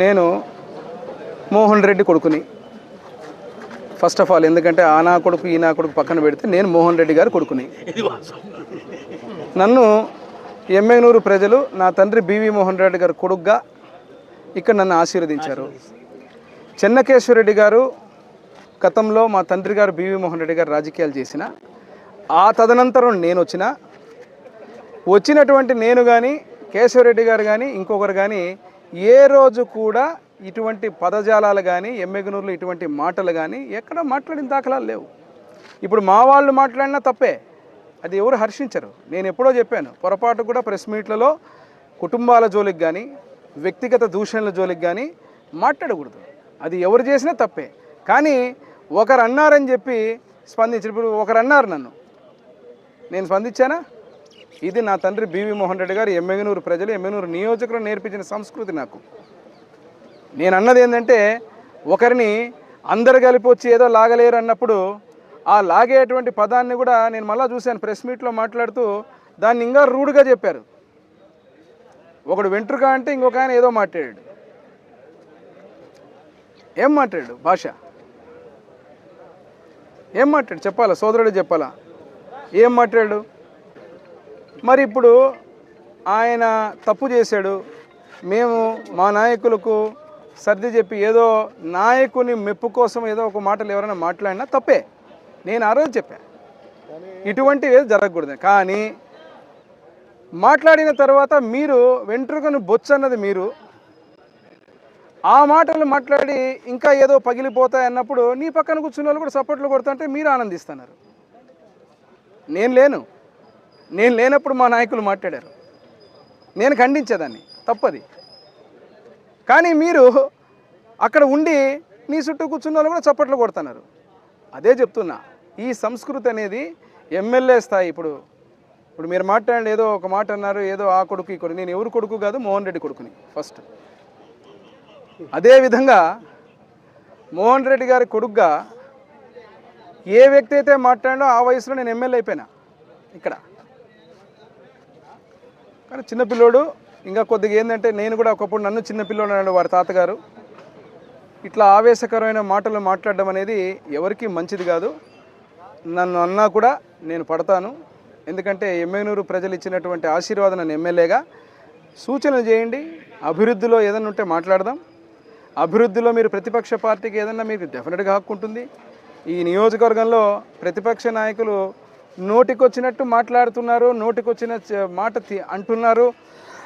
నేను మోహన్ రెడ్డి కొడుకుని. First of all ఎందుకంటే ఆ నా కొడుకు ఈ నా కొడుకు పక్కన పెడితే నేను మోహన్ రెడ్డి గారి కొడుకుని. నన్ను ఎమ్మెగనూరు ప్రజలు నా తండ్రి బివి మోహన్ రెడ్డి గారి కొడుకుగా ఇక్కడ నన్ను ఆశీర్వదించారు. చెన్నకేశ్వరరెడ్డి గారు గతంలో మా తండ్రి గారు బివి మోహన్ రెడ్డి గారు రాజకీయాలు చేసిన ఆ తదనంతరం నేను వచ్చినటువంటి నేను కానీ కేశవరెడ్డి గారు కానీ ఇంకొకరు కానీ ఏ రోజు కూడా ఇటువంటి పదజాలాలు కానీ ఎమ్మెగనూరులో ఇటువంటి మాటలు కానీ ఎక్కడ మాట్లాడిన దాఖలాలు లేవు. ఇప్పుడు మా వాళ్ళు మాట్లాడినా తప్పే, అది ఎవరు హర్షించరు. నేను ఎప్పుడో చెప్పాను, పొరపాటు కూడా ప్రెస్ మీట్లలో కుటుంబాల జోలికి కానీ వ్యక్తిగత దూషణల జోలికి కానీ మాట్లాడకూడదు. అది ఎవరు చేసినా తప్పే. కానీ ఒకరు అన్నారని చెప్పి స్పందించారు. ఇప్పుడు ఒకరు అన్నారు నన్ను, నేను స్పందించానా? ఇది నా తండ్రి బివి మోహన్ రెడ్డి గారు ఎమ్మెగనూరు ప్రజలు ఎమ్మెగనూరు నియోజకవర్గం నేర్పించిన సంస్కృతి. నాకు నేను అన్నది ఏంటంటే, ఒకరిని అందరు కలిపి వచ్చి ఏదో లాగలేరు అన్నప్పుడు ఆ లాగేటువంటి పదాన్ని కూడా నేను మళ్ళీ చూశాను ప్రెస్ మీట్లో మాట్లాడుతూ దాన్ని ఇంకా రూడ్గా చెప్పారు. ఒకడు వెంట్రుక అంటే ఇంకొక ఆయన ఏదో మాట్లాడాడు. ఏం మాట్లాడాడు? భాష ఏం మాట్లాడు చెప్పాలా? సోదరుడు చెప్పాలా ఏం మాట్లాడాడు? మరి ఇప్పుడు ఆయన తప్పు చేశాడు, మేము మా నాయకులకు సర్ది చెప్పి ఏదో నాయకుని మెప్పు కోసం ఏదో ఒక మాటలు ఎవరైనా మాట్లాడినా తప్పే. నేను ఆ రోజు చెప్పాను ఇటువంటివి ఏది జరగకూడదు. కానీ మాట్లాడిన తర్వాత మీరు వెంట్రుకను బొచ్చు అన్నది మీరు, ఆ మాటలు మాట్లాడి ఇంకా ఏదో పగిలిపోతాయి అన్నప్పుడు నీ పక్కన కూర్చున్న వాళ్ళు కూడా సపోర్ట్లు కొడుతుంటే మీరు ఆనందిస్తున్నారు. నేను లేనప్పుడు మా నాయకులు మాట్లాడారు, నేను ఖండించేదాన్ని, తప్పది. కానీ మీరు అక్కడ ఉండి నీ చుట్టూ కూర్చున్న వాళ్ళు కూడా చప్పట్లు కొడుతున్నారు. అదే చెప్తున్నా, ఈ సంస్కృతి అనేది ఎమ్మెల్యే స్థాయి. ఇప్పుడు మీరు మాట్లాడండి, ఏదో ఒక మాట అన్నారు, ఏదో ఆ కొడుకు ఈ కొడుకు. నేను ఎవరు కొడుకు కాదు, మోహన్ రెడ్డి కొడుకుని ఫస్ట్. అదేవిధంగా మోహన్ రెడ్డి గారి కొడుకుగా ఏ వ్యక్తి అయితే మాట్లాడో ఆ వయసులో నేను ఎమ్మెల్యే అయిపోయినా ఇక్కడ. కానీ చిన్నపిల్లోడు ఇంకా కొద్దిగా ఏంటంటే, నేను కూడా ఒకప్పుడు నన్ను చిన్నపిల్లోడు అన్నాడు వారి తాతగారు. ఇట్లా ఆవేశకరమైన మాటలు మాట్లాడడం అనేది ఎవరికి మంచిది కాదు. నన్ను అన్నా కూడా నేను పడతాను. ఎందుకంటే ఎమ్మెగనూరు ప్రజలు ఇచ్చినటువంటి ఆశీర్వాదం, నన్ను ఎమ్మెల్యేగా సూచనలు చేయండి. అభివృద్ధిలో ఏదైనా ఉంటే మాట్లాడదాం. అభివృద్ధిలో మీరు ప్రతిపక్ష పార్టీకి ఏదన్నా మీకు డెఫినెట్గా హక్కు ఉంటుంది. ఈ నియోజకవర్గంలో ప్రతిపక్ష నాయకులు నోటికొచ్చినట్టు మాట్లాడుతున్నారు, నోటికొచ్చిన మాట అంటున్నారు.